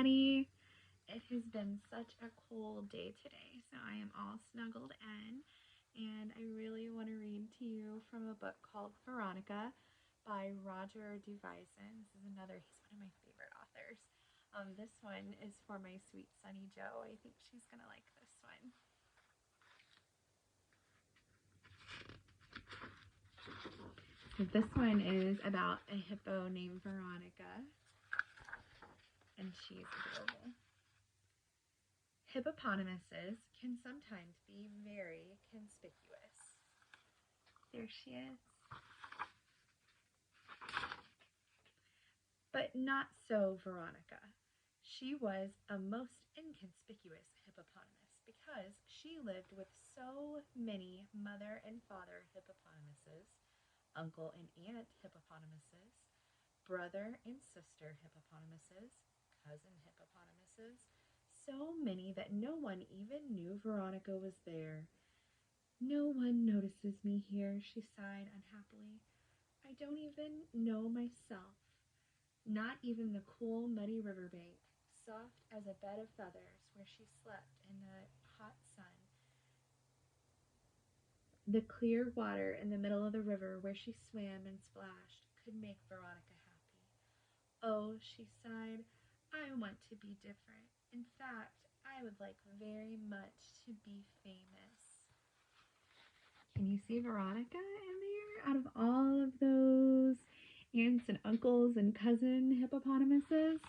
everybody. It has been such a cold day today, so I am all snuggled in, and I really want to read to you from a book called Veronica by Duvoisin. This is he's one of my favorite authors. This one is for my sweet Sunny Joe. I think she's going to like this one. This one is about a hippo named Veronica, and she's adorable. Hippopotamuses can sometimes be very conspicuous. There she is. But not so Veronica. She was a most inconspicuous hippopotamus because she lived with so many mother and father hippopotamuses, uncle and aunt hippopotamuses, brother and sister hippopotamuses, cousin hippopotamuses, so many that no one even knew Veronica was there. No one notices me here, she sighed unhappily. I don't even know myself. Not even the cool, muddy riverbank, soft as a bed of feathers, where she slept in the hot sun. The clear water in the middle of the river where she swam and splashed could make Veronica happy. Oh, she sighed, I want to be different. In fact, I would like very much to be famous. Can you see Veronica in there? Out of all of those aunts and uncles and cousin hippopotamuses?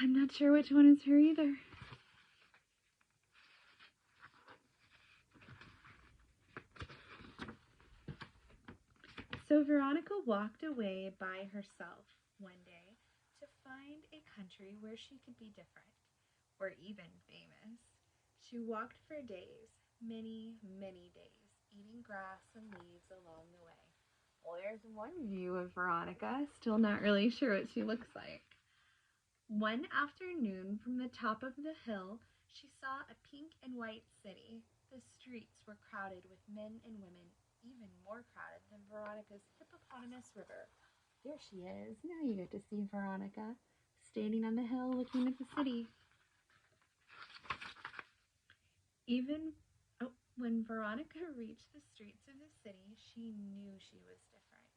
I'm not sure which one is her either. So Veronica walked away by herself one day to find a country where she could be different, or even famous. She walked for days, many, many days, eating grass and leaves along the way. Well, there's one view of Veronica, still not really sure what she looks like. One afternoon, from the top of the hill, she saw a pink and white city. The streets were crowded with men and women, even more crowded than Veronica's hippopotamus river. There she is. Now you get to see Veronica, standing on the hill looking at the city. When Veronica reached the streets of the city, she knew she was different.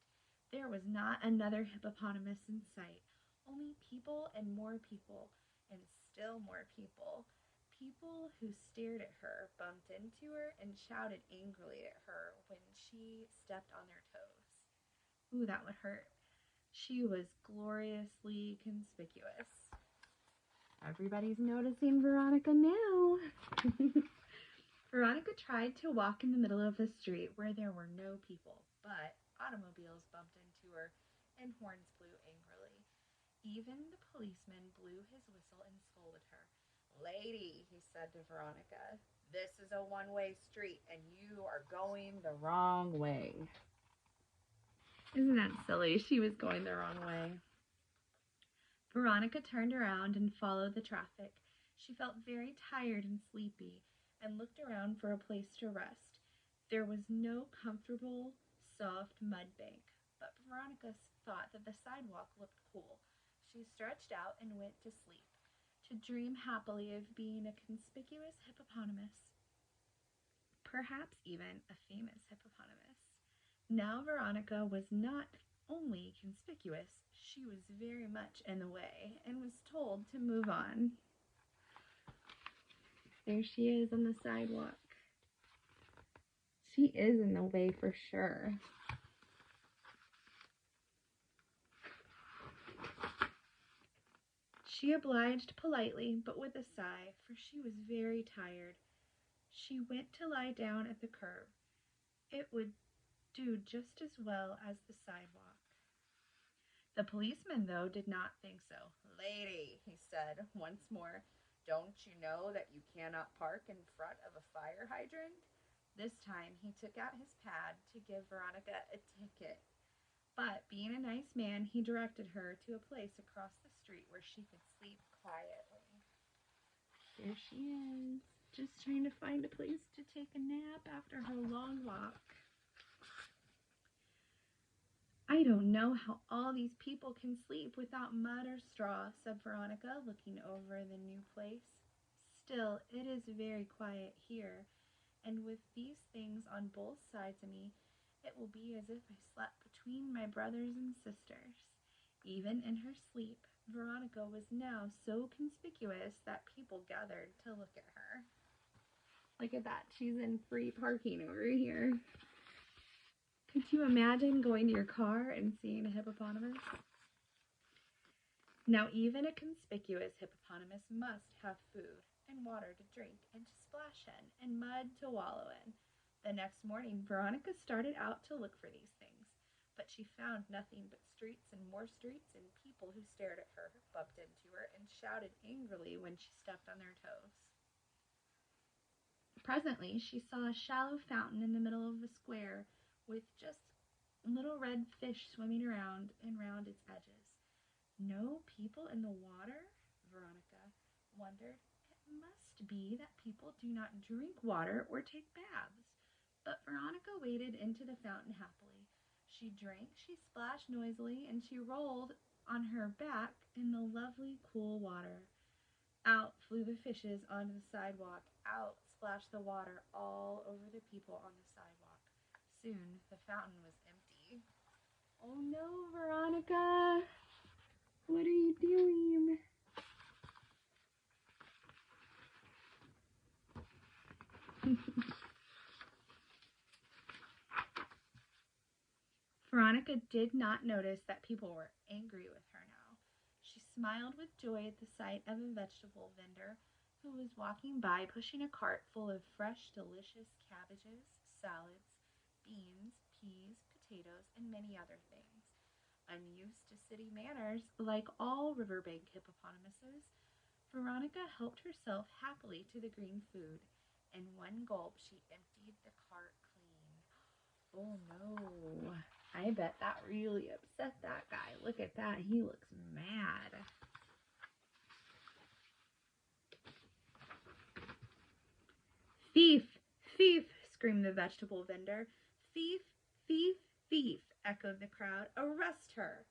There was not another hippopotamus in sight, only people and more people, and still more people. People who stared at her, bumped into her, and shouted angrily at her when she stepped on their toes. Ooh, that would hurt. She was gloriously conspicuous. Everybody's noticing Veronica now. Veronica tried to walk in the middle of the street where there were no people, but automobiles bumped into her and horns blew angrily. Even the policeman blew his whistle and scolded her. Lady, he said to Veronica, this is a one-way street and you are going the wrong way. Isn't that silly? She was going the wrong way. Veronica turned around and followed the traffic. She felt very tired and sleepy and looked around for a place to rest. There was no comfortable, soft mud bank, but Veronica thought that the sidewalk looked cool. She stretched out and went to sleep, to dream happily of being a conspicuous hippopotamus, perhaps even a famous hippopotamus. Now Veronica was not only conspicuous, she was very much in the way and was told to move on. There she is on the sidewalk. She is in the way for sure. She obliged politely, but with a sigh, for she was very tired. She went to lie down at the curb. It would do just as well as the sidewalk. The policeman, though, did not think so. Lady, he said once more, don't you know that you cannot park in front of a fire hydrant? This time he took out his pad to give Veronica a ticket. But being a nice man, he directed her to a place across the street where she could sleep quietly. There she is, just trying to find a place to take a nap after her long walk. I don't know how all these people can sleep without mud or straw, said Veronica, looking over the new place. Still, it is very quiet here, and with these things on both sides of me, it will be as if I slept between my brothers and sisters. Even in her sleep, Veronica was now so conspicuous that people gathered to look at her. Look at that, she's in free parking over here. Could you imagine going to your car and seeing a hippopotamus? Now even a conspicuous hippopotamus must have food and water to drink and to splash in and mud to wallow in. The next morning, Veronica started out to look for these things, but she found nothing but streets and more streets and people who stared at her, bumped into her, and shouted angrily when she stepped on their toes. Presently, she saw a shallow fountain in the middle of the square with just little red fish swimming around and round its edges. No people in the water? Veronica wondered. It must be that people do not drink water or take baths. But Veronica waded into the fountain happily. She drank, she splashed noisily, and she rolled on her back in the lovely cool water. Out flew the fishes onto the sidewalk. Out splashed the water all over the people on the sidewalk. Soon the fountain was empty. Oh no, Veronica! What are you doing? Veronica did not notice that people were angry with her now. She smiled with joy at the sight of a vegetable vendor who was walking by pushing a cart full of fresh, delicious cabbages, salads, beans, peas, potatoes, and many other things. Unused to city manners, like all riverbank hippopotamuses, Veronica helped herself happily to the green food. In one gulp, she emptied the cart clean. Oh no. I bet that really upset that guy. Look at that. He looks mad. Thief! Thief! Screamed the vegetable vendor. Thief! Thief! Thief! Echoed the crowd. Arrest her!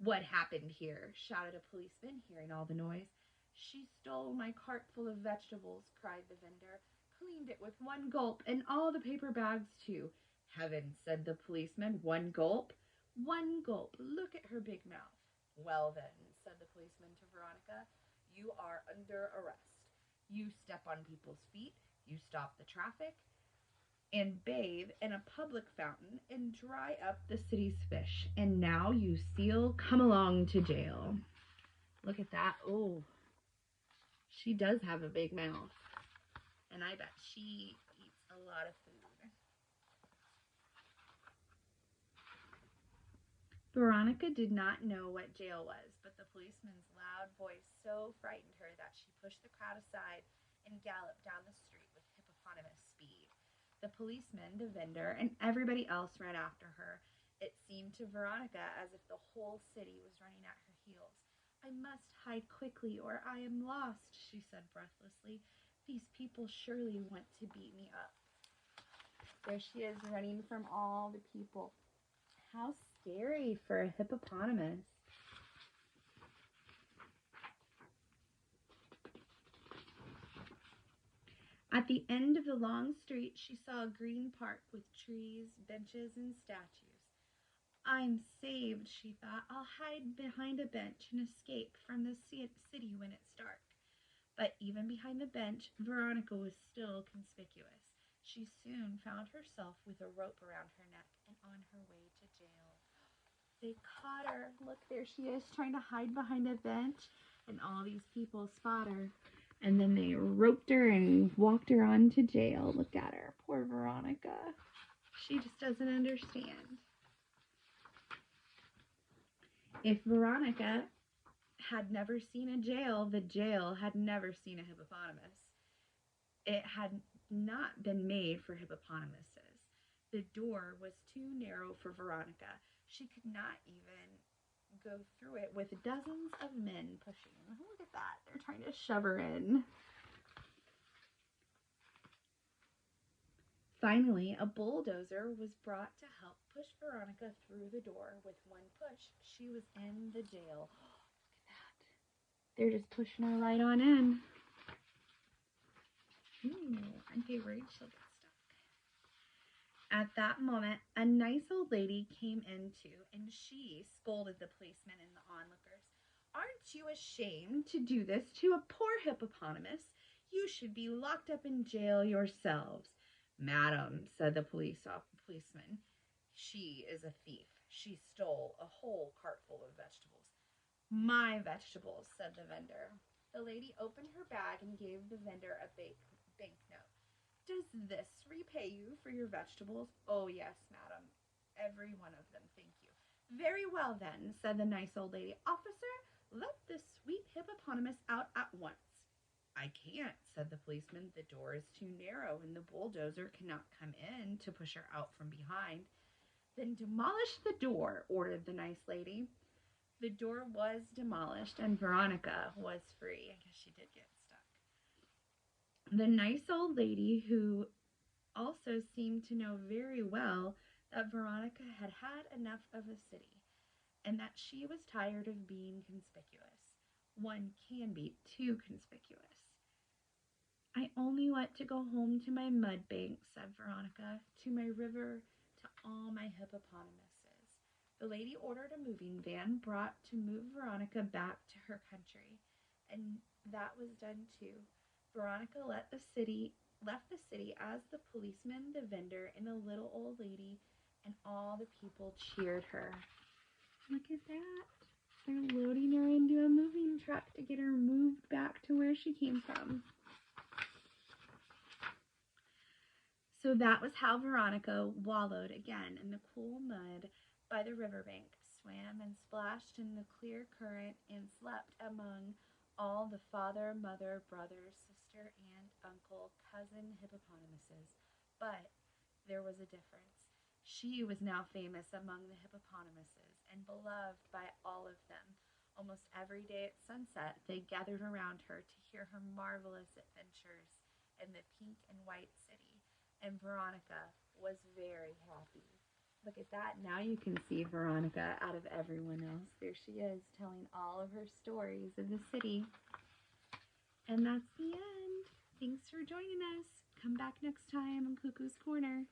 What happened here? Shouted a policeman, hearing all the noise. She stole my cart full of vegetables, cried the vendor. Cleaned it with one gulp, and all the paper bags, too. Heavens, said the policeman. One gulp? One gulp. Look at her big mouth. Well then, said the policeman to Veronica, you are under arrest. You step on people's feet, you stop the traffic, and bathe in a public fountain and dry up the city's fish. And now you steal, come along to jail. Look at that. Oh, she does have a big mouth. And I bet she eats a lot of food. Veronica did not know what jail was, but the policeman's loud voice so frightened her that she pushed the crowd aside and galloped down the street with hippopotamus speed. The policeman, the vendor, and everybody else ran after her. It seemed to Veronica as if the whole city was running at her heels. I must hide quickly or I am lost, she said breathlessly. These people surely want to beat me up. There she is running from all the people. How scary for a hippopotamus. At the end of the long street, she saw a green park with trees, benches, and statues. I'm saved, she thought. I'll hide behind a bench and escape from the city when it's dark. But even behind the bench, Veronica was still conspicuous. She soon found herself with a rope around her neck and on her way to jail. They caught her. Look, there she is trying to hide behind a bench, and all these people spot her. And then they roped her and walked her on to jail. Look at her. Poor Veronica. She just doesn't understand. If Veronica had never seen a jail, the jail had never seen a hippopotamus. It had not been made for hippopotamuses. The door was too narrow for Veronica. She could not even go through it with dozens of men pushing. Look at that. They're trying to shove her in. Finally, a bulldozer was brought to help push Veronica through the door. With one push, she was in the jail. Look at that. They're just pushing her right on in. Ooh, aren't they worried she'll get stuck? At that moment, a nice old lady came in too, and she scolded the policemen and the onlookers. Aren't you ashamed to do this to a poor hippopotamus? You should be locked up in jail yourselves. Madam, said the policeman, she is a thief. She stole a whole cartful of vegetables. My vegetables, said the vendor. The lady opened her bag and gave the vendor a banknote. Does this repay you for your vegetables? Oh, yes, madam. Every one of them, thank you. Very well, then, said the nice old lady. Officer, let this sweet hippopotamus out at once. I can't, said the policeman. The door is too narrow, and the bulldozer cannot come in to push her out from behind. Then demolish the door, ordered the nice lady. The door was demolished, and Veronica was free. I guess she did get stuck. The nice old lady, who also seemed to know very well that Veronica had had enough of a city, and that she was tired of being conspicuous. One can be too conspicuous. I only want to go home to my mud bank, said Veronica, to my river, to all my hippopotamuses. The lady ordered a moving van brought to move Veronica back to her country, and that was done too. Veronica left the city as the policeman, the vendor, and the little old lady, and all the people cheered her. Look at that. They're loading her into a moving truck to get her moved back to where she came from. So that was how Veronica wallowed again in the cool mud by the riverbank, swam and splashed in the clear current, and slept among all the father, mother, brother, sister, aunt, uncle, cousin hippopotamuses. But there was a difference. She was now famous among the hippopotamuses and beloved by all of them. Almost every day at sunset, they gathered around her to hear her marvelous adventures in the pink and white city. And Veronica was very happy. Look at that. Now you can see Veronica out of everyone else. There she is, telling all of her stories of the city. And that's the end. Thanks for joining us. Come back next time on Cuckoo's Corner.